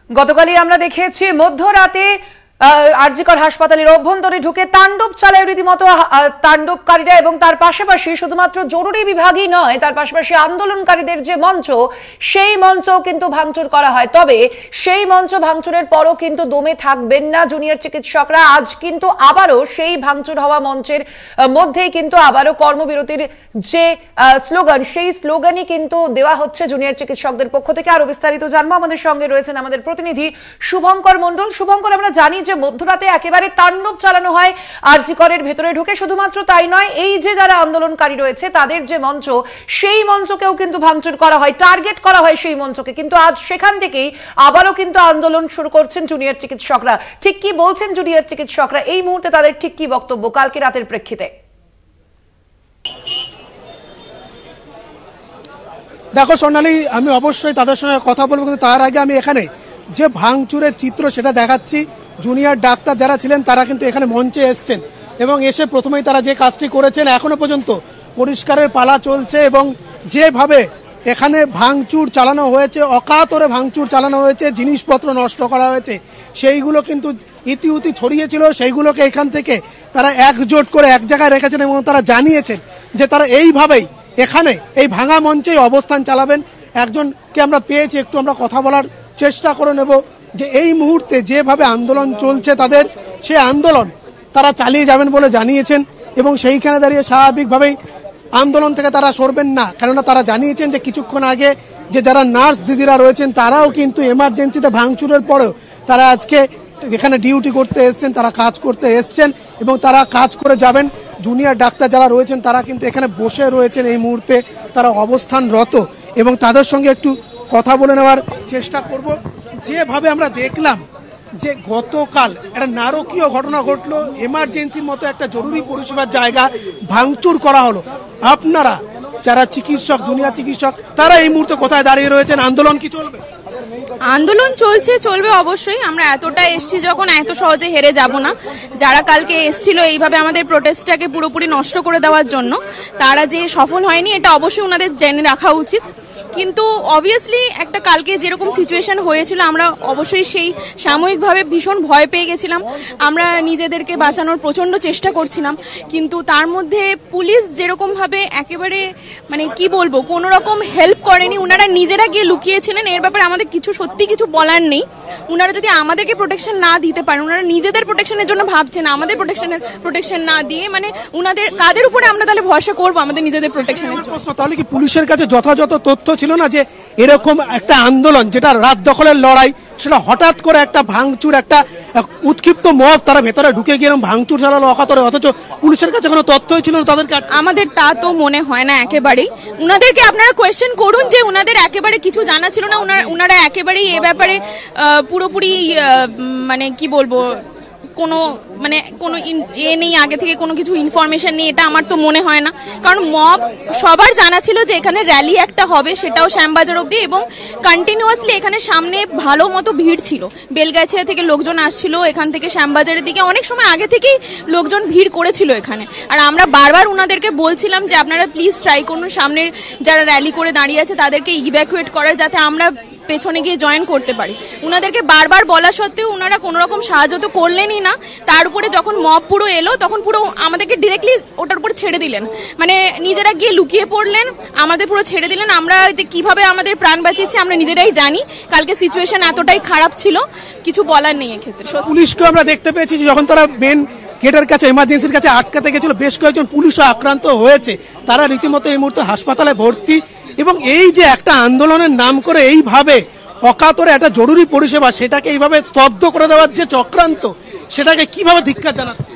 গতকালই আমরা দেখেছি মধ্যরাতে আরজিকর হাসপাতালের অভ্যন্তরে ঢুকে তাণ্ডব চালায় রীতিমতো তাণ্ডবকারীরা এবং তার পাশাপাশি শুধুমাত্র জরুরি বিভাগই নয়, তার পাশাপাশি আন্দোলনকারীদের যে মঞ্চ সেই মঞ্চ কিন্তু ভাঙচুর করা হয়। তবে সেই মঞ্চ ভাঙচুরের পরও কিন্তু দমে থাকবেন না জুনিয়র চিকিৎসকরা। আজ কিন্তু আবারও সেই ভাঙচুর হওয়া মঞ্চের মধ্যেই কিন্তু আবারও কর্মবিরতির যে স্লোগান, সেই স্লোগানই কিন্তু দেওয়া হচ্ছে জুনিয়র চিকিৎসকদের পক্ষ থেকে। আরো বিস্তারিত জানবো, আমাদের সঙ্গে রয়েছেন আমাদের প্রতিনিধি শুভঙ্কর মন্ডল। শুভঙ্কর, আমরা জানি যে মধ্যরাতে একেবারে তাণ্ডব চালানো হয় আরজিকরের ভেতরে ঢুকে। শুধুমাত্র তাই নয়, এই যে যারা আন্দোলনকারী রয়েছে তাদের যে মঞ্চ সেই মঞ্চকেও কিন্তু ভাঙচুর করা হয়, টার্গেট করা হয় সেই মঞ্চকে। কিন্তু আজ সেখান থেকেই আবারও কিন্তু আন্দোলন শুরু করছেন জুনিয়র চিকিৎসকরা। ঠিক কি বলছেন জুনিয়র চিকিৎসকরা এই মুহূর্তে, তাদের ঠিক কি বক্তব্য কালকে রাতের প্রেক্ষিতে? দেখো সোনালী, আমি অবশ্যই তাদের সঙ্গে কথা বলবো, কিন্তু তার আগে আমি এখানে যে ভাঙচুরের চিত্র সেটা দেখাচ্ছি। জুনিয়র ডাক্তার যারা ছিলেন তারা কিন্তু এখানে মঞ্চে এসছেন এবং এসে প্রথমেই তারা যে কাজটি করেছেন, এখনো পর্যন্ত পরিষ্কারের পালা চলছে এবং যেভাবে এখানে ভাঙচুর চালানো হয়েছে, অকাতরে ভাঙচুর চালানো হয়েছে, জিনিসপত্র নষ্ট করা হয়েছে, সেইগুলো কিন্তু ইতিউতি ছড়িয়েছিল, সেইগুলোকে এখান থেকে তারা একজোট করে এক জায়গায় রেখেছেন এবং তারা জানিয়েছেন যে তারা এইভাবেই এখানে এই ভাঙা মঞ্চেই অবস্থান চালাবেন। একজনকে আমরা পেয়েছি, একটু আমরা কথা বলার চেষ্টা করে নেব যে এই মুহূর্তে যেভাবে আন্দোলন চলছে তাদের, সেই আন্দোলন তারা চালিয়ে যাবেন বলে জানিয়েছেন এবং সেইখানে দাঁড়িয়ে স্বাভাবিকভাবেই আন্দোলন থেকে তারা সরবেন না। কেননা তারা জানিয়েছেন যে কিছুক্ষণ আগে যে যারা নার্স দিদিরা রয়েছেন তারাও কিন্তু এমার্জেন্সিতে ভাঙচুরের পরেও তারা আজকে এখানে ডিউটি করতে এসছেন, তারা কাজ করতে এসছেন এবং তারা কাজ করে যাবেন। জুনিয়র ডাক্তার যারা রয়েছেন তারা কিন্তু এখানে বসে রয়েছেন, এই মুহূর্তে তারা অবস্থানরত এবং তাদের সঙ্গে একটু কথা বলে নেওয়ার চেষ্টা করব। যেভাবে আমরা দেখলাম যে গতকাল একটা নারকীয় ঘটনা ঘটলো, এমার্জেন্সির মতো একটা জরুরি পরিষেবার জায়গা ভাঙচুর করা হলো। আপনারা যারা চিকিৎসক, জুনিয়র চিকিৎসক, তারা এই মুহূর্তে কোথায় দাঁড়িয়ে রয়েছেন? আন্দোলন কি চলবে? আন্দোলন চলবে অবশ্যই। আমরা এতটা এসছি যখন, এত সহজে হেরে যাব না। যারা কালকে এসছিল এইভাবে আমাদের প্রোটেস্টটাকে পুরোপুরি নষ্ট করে দেওয়ার জন্য, তারা যে সফল হয়নি এটা অবশ্যই ওনাদের জেনে রাখা উচিত। কিন্তু অবভিয়াসলি একটা কালকে যেরকম সিচুয়েশন হয়েছিল, আমরা অবশ্যই সেই সাময়িকভাবে ভীষণ ভয় পেয়ে গেছিলাম। আমরা নিজেদেরকে বাঁচানোর প্রচণ্ড চেষ্টা করছিলাম, কিন্তু তার মধ্যে পুলিশ যেরকমভাবে একেবারে মানে কি বলবো, কোনো রকম হেল্প করেনি। ওনারা নিজেরা গিয়ে লুকিয়েছিলেন। এর ব্যাপারে আমাদের সত্যি কিছু বলার নেই। ওনারা যদি আমাদেরকে প্রোটেকশন না দিতে পারেন, ওনারা নিজেদের প্রোটেকশনের জন্য ভাবছেন, আমাদের প্রোটেকশন না দিয়ে, মানে ওনাদের কাদের উপরে আমরা তাহলে ভরসা করবো আমাদের নিজেদের প্রোটেকশনের জন্য? তাহলে কি পুলিশের কাছে যথাযথ তথ্য ছিল না যে এরকম একটা আন্দোলন, যেটা রাত দখলের লড়াই, সেটা হঠাৎ করে একটা ভাঙচুর, একটা উৎক্ষিপ্ত মব তারা ভেতরে ঢুকে গিয়ে ভাঙচুর চালালো অকাতরে, অথচ পুলিশের কাছে কোনো তথ্যই ছিল না তাদেরকে? আমাদের তা তো মনে হয় না একেবারেই। উনাদেরকে আপনারা কোয়েশ্চেন করুন যে উনাদের একেবারে কিছু জানা ছিল না, উনারা একেবারেই এ ব্যাপারে পুরোপুরি মানে কি বলবো, কোনো নেই, আগে থেকে কোনো কিছু ইনফরমেশন নেই, এটা আমার তো মনে হয় না। কারণ মব সবার জানা ছিল যে এখানে র্যালি একটা হবে, সেটাও শ্যামবাজার অবধি, এবং কন্টিনিউয়াসলি এখানে সামনে ভালো মতো ভিড় ছিল। বেলগাছিয়া থেকে লোকজন আসছিল, এখান থেকে শ্যামবাজারের দিকে অনেক সময় আগে থেকেই লোকজন ভিড় করেছিল এখানে। আর আমরা বারবার ওনাদেরকে বলছিলাম যে আপনারা প্লিজ ট্রাই করুন সামনের যারা র্যালি করে দাঁড়িয়ে আছে তাদেরকে ইভ্যাকুয়েট করার, যাতে আমরা পেছনে গিয়ে জয়েন করতে পারি। ওনাদেরকে বারবার বলা সত্ত্বেও ওনারা কোনো রকম সাহায্য তো করলেনই না। তার উপরে যখন মব পুরো এলো তখন পুরো আমাদেরকে ডিরেক্টলি ওটার উপরে ছেড়ে দিলেন, মানে নিজেরা গিয়ে লুকিয়ে পড়লেন, আমাদের পুরো ছেড়ে দিলেন। আমরা যে কিভাবে আমাদের প্রাণ বাঁচিয়েছি আমরা নিজেরাই জানি। কালকে সিচুয়েশন এতটাই খারাপ ছিল, কিছু বলার নেই এক্ষেত্রে। পুলিশকে আমরা দেখতে পেয়েছি যখন তারা মেন গেটের কাছে, এমার্জেন্সির কাছে আটকাতে গেছিল, বেশ কয়েকজন পুলিশও আক্রান্ত হয়েছে, তারা রীতিমতো এই মুহূর্তে হাসপাতালে ভর্তি। এবং এই যে একটা আন্দোলনের নাম করে এইভাবে অকাতরে একটা জরুরি পরিষেবা, সেটাকে এইভাবে স্তব্ধ করে দেওয়ার যে চক্রান্ত, সেটাকে কিভাবে ধিক্কার জানাচ্ছে?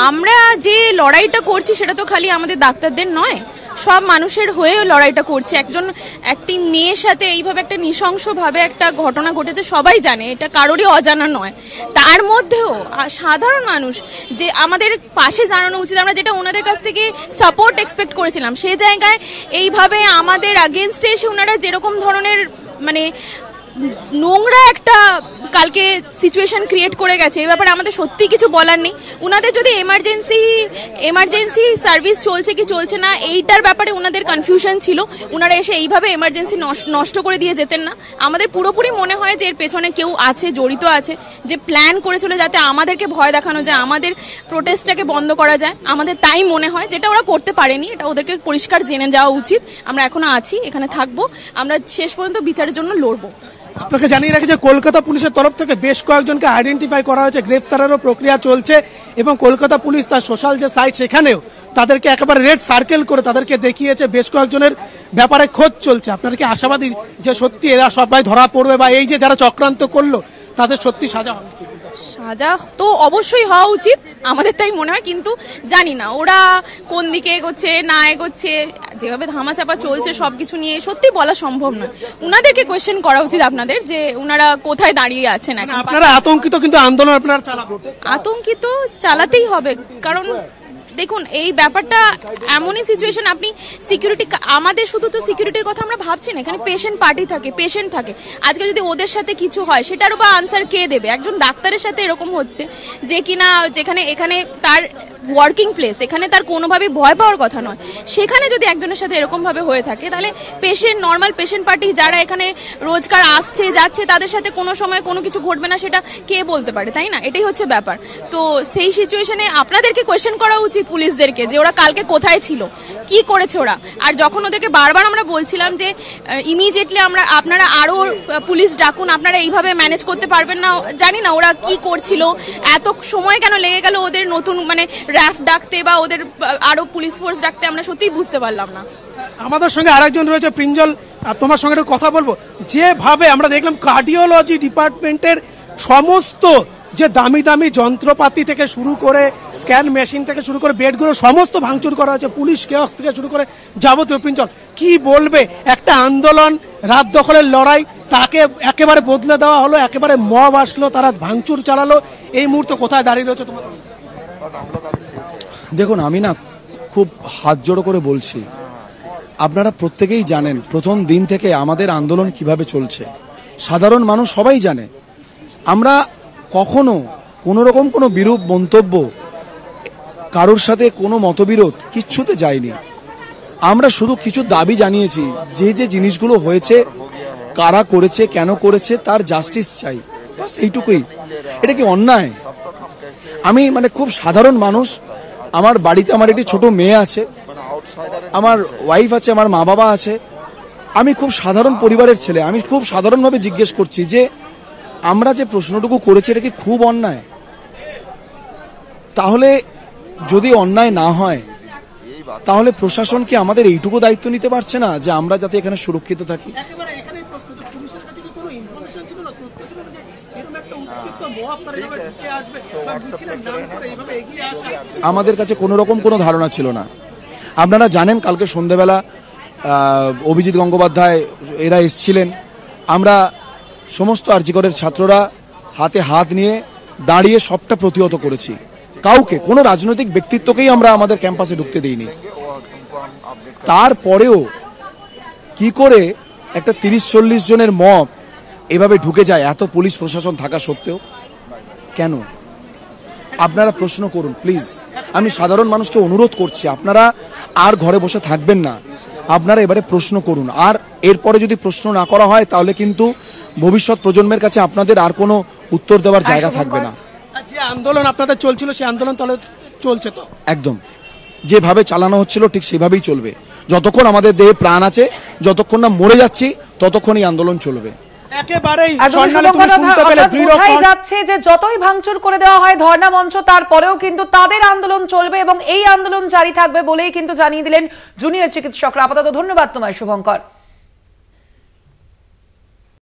আমরা যে লড়াইটা করছি সেটা তো খালি আমাদের ডাক্তারদের নয়, সব মানুষের হয়ে লড়াইটা করছি। একটি মেয়ের সাথে এইভাবে একটা নৃশংসভাবে একটা ঘটনা ঘটেছে, সবাই জানে, এটা কারোরই অজানা নয়। তার মধ্যেও সাধারণ মানুষ যে আমাদের পাশে দাঁড়ানো উচিত, আমরা যেটা ওনাদের কাছ থেকে সাপোর্ট এক্সপেক্ট করেছিলাম, সেই জায়গায় এইভাবে আমাদের আগেনস্টে এসে ওনারা যেরকম ধরনের মানে নোংরা একটা কালকে সিচুয়েশন ক্রিয়েট করে গেছে। এই ব্যাপারে আমাদের সত্যি কিছু বলার নেই। উনাদের যদি এমার্জেন্সি সার্ভিস চলছে কি চলছে না এইটার ব্যাপারে উনাদের কনফিউশন ছিল, উনারা এসে এইভাবে এমার্জেন্সি নষ্ট করে দিয়ে যেতেন না। আমাদের পুরোপুরি মনে হয় যে এর পেছনে কেউ আছে, জড়িত আছে, যে প্ল্যান করেছিল যাতে আমাদেরকে ভয় দেখানো যায়, আমাদের প্রোটেস্টটাকে বন্ধ করা যায়। আমাদের তাই মনে হয়, যেটা ওরা করতে পারেনি, এটা ওদেরকে পরিষ্কার জেনে যাওয়া উচিত। আমরা এখনো আছি, এখানে থাকবো, আমরা শেষ পর্যন্ত বিচারের জন্য লড়বো। আপনাকে জানিয়ে রাখি যে কলকাতা পুলিশের তরফ থেকে বেশ কয়েকজনকে আইডেন্টিফাই করা হয়েছে, গ্রেফতারেরও প্রক্রিয়া চলছে এবং কলকাতা পুলিশ তার সোশ্যাল যে সাইট সেখানেও তাদেরকে একেবারে রেড সার্কেল করে তাদেরকে দেখিয়েছে। বেশ কয়েকজনের ব্যাপারে খোঁজ চলছে। আপনারা কি আশাবাদী যে সত্যি এরা সবাই ধরা পড়বে বা এই যে যারা চক্রান্ত করলো তাদের সত্যি সাজা হবে? সাজা তো অবশ্যই হওয়া উচিত, আমাদের তাই মনে হয়, কিন্তু জানি না ওরা কোন দিকে এগোচ্ছে না এগোচ্ছে। যেভাবে ধামাচাপা চলছে সবকিছু নিয়ে সত্যি বলা সম্ভব নয়। উনাদেরকে কোয়েশ্চেন করা উচিত আপনাদের, যে উনারা কোথায় দাঁড়িয়ে আছেন। আপনারা আতঙ্কিত, কিন্তু আন্দোলন আপনারা চালাবো? আতঙ্কিত চালাতেই হবে, কারণ দেখুন এই ব্যাপারটা এমনই সিচুয়েশন, আপনি সিকিউরিটি, আমাদের শুধু তো সিকিউরিটির কথা আমরা ভাবছি না, এখানে পেশেন্ট পার্টি থাকে, পেশেন্ট থাকে। আজকে যদি ওদের সাথে কিছু হয় সেটারও বা আনসার কে দেবে? একজন ডাক্তারের সাথে এরকম হচ্ছে যে কিনা এখানে তার ওয়ার্কিং প্লেস, এখানে তার কোনোভাবে ভয় পাওয়ার কথা নয়, সেখানে যদি একজনের সাথে এরকম ভাবে হয়ে থাকে তাহলে পেশেন্ট, নর্মাল পেশেন্ট পার্টি যারা এখানে রোজকার আসছে যাচ্ছে তাদের সাথে কোনো সময় কোনো কিছু ঘটবে না সেটা কে বলতে পারে, তাই না? এটাই হচ্ছে ব্যাপার। তো সেই সিচুয়েশনে আপনাদেরকে কোয়েশ্চেন করা উচিত পুলিশদেরকে, যে ওরা কালকে কোথায় ছিল, কি করেছে ওরা। আর যখন ওদেরকে বারবার আমরা বলছিলাম যে ইমিডিয়েটলি আপনারা আরো পুলিশ ডাকুন, আপনারা এইভাবে ম্যানেজ করতে পারবেন না, জানি না ওরা কি করছিল, এত সময় কেন লেগে গেল ওদের নতুন মানে র্যাফ ডাকতে বা ওদের আরো পুলিশ ফোর্স ডাকতে, আমরা সত্যিই বুঝতে পারলাম না। আমাদের সঙ্গে আরেকজন রয়েছে প্রিঞ্জল, তোমার সঙ্গে একটু কথা বলবো। যেভাবে আমরা দেখলাম কার্ডিওলজি ডিপার্টমেন্টের সমস্ত যে দামি দামি যন্ত্রপাতি থেকে শুরু করে স্ক্যান মেশিন থেকে শুরু করে বেডগুলো সমস্ত ভাঙচুর করা হয়েছে, পুলিশ কেওস থেকে শুরু করে যাবতীয়। প্রিঞ্জল, কি বলবে? একটা আন্দোলন, রাত দখলের লড়াই, তাকে একেবারে বদলে দেওয়া হলো, একেবারে মব আসলো, তারা ভাঙচুর চালালো। এই মুহূর্তে কোথায় দাঁড়িয়ে রয়েছে তোমার? দেখুন, আমি না খুব হাত জোড়ো করে বলছি, আপনারা প্রত্যেকেই জানেন প্রথম দিন থেকে আমাদের আন্দোলন কিভাবে চলছে, সাধারণ মানুষ সবাই জানে। আমরা কখনো কোনো রকম কোনো বিরূপ মন্তব্য, কারোর সাথে কোনো মতবিরোধ কিচ্ছুতে যাইনি। আমরা শুধু কিছু দাবি জানিয়েছি, যে যে জিনিসগুলো হয়েছে, কারা করেছে, কেন করেছে, তার জাস্টিস চাই, বাস এইটুকুই। এটা কি অন্যায়? আমি মানে খুব সাধারণ মানুষ, আমার বাড়িতে আমার একটি ছোট মেয়ে আছে, আমার ওয়াইফ আছে, আমার মা বাবা আছে, আমি খুব সাধারণ পরিবারের ছেলে। আমি খুব সাধারণভাবে জিজ্ঞেস করছি যে আমরা যে প্রশ্নটুকু করেছি এটা কি খুব অন্যায়? তাহলে যদি অন্যায় না হয় তাহলে প্রশাসন কি আমাদের এইটুকু দায়িত্ব নিতে পারছে না যে আমরা যাতে এখানে সুরক্ষিত থাকি? আমাদের কাছে কোনো রকম কোনো ধারণা ছিল না। আপনারা জানেন কালকে সন্ধ্যেবেলা অভিজিৎ গঙ্গোপাধ্যায় এরা এসছিলেন, আমরা সমস্ত আরজিকরের ছাত্ররা হাতে হাত নিয়ে দাঁড়িয়ে সবটা প্রতিহত করেছি। কাউকে, কোনো রাজনৈতিক ব্যক্তিত্বকেই আমরা আমাদের ক্যাম্পাসে ঢুকতে দিইনি। তারপরেও কি করে একটা 30-40 জনের মব এভাবে ঢুকে যায় এত পুলিশ প্রশাসন থাকা সত্ত্বেও? কেন? আপনারা প্রশ্ন করুন প্লিজ। আমি সাধারণ মানুষকে অনুরোধ করছি, আপনারা আর ঘরে বসে থাকবেন না, আপনারা এবারে প্রশ্ন করুন। আর এরপরে যদি প্রশ্ন না করা হয় তাহলে কিন্তু ভবিষ্যৎ প্রজন্মের কাছে আপনাদের আর কোনো উত্তর দেওয়ার জায়গা থাকবে না। যে আন্দোলন আপনাদের চলছিল সেই আন্দোলন তাহলে চলছে তো? একদম, যেভাবে চালানো হচ্ছিল ঠিক সেভাবেই চলবে। যতক্ষণ আমাদের দেহে প্রাণ আছে, যতক্ষণ না মরে যাচ্ছি, ততক্ষণ এই আন্দোলন চলবে। একেবারেই যাচ্ছে যে যতই ভাঙচুর করে দেওয়া হয় ধর্ণা মঞ্চ, তারপরেও কিন্তু তাদের আন্দোলন চলবে এবং এই আন্দোলন জারি থাকবে বলেই কিন্তু জানিয়ে দিলেন জুনিয়র চিকিৎসকরা। আপাতত ধন্যবাদ তোমায় শুভঙ্কর।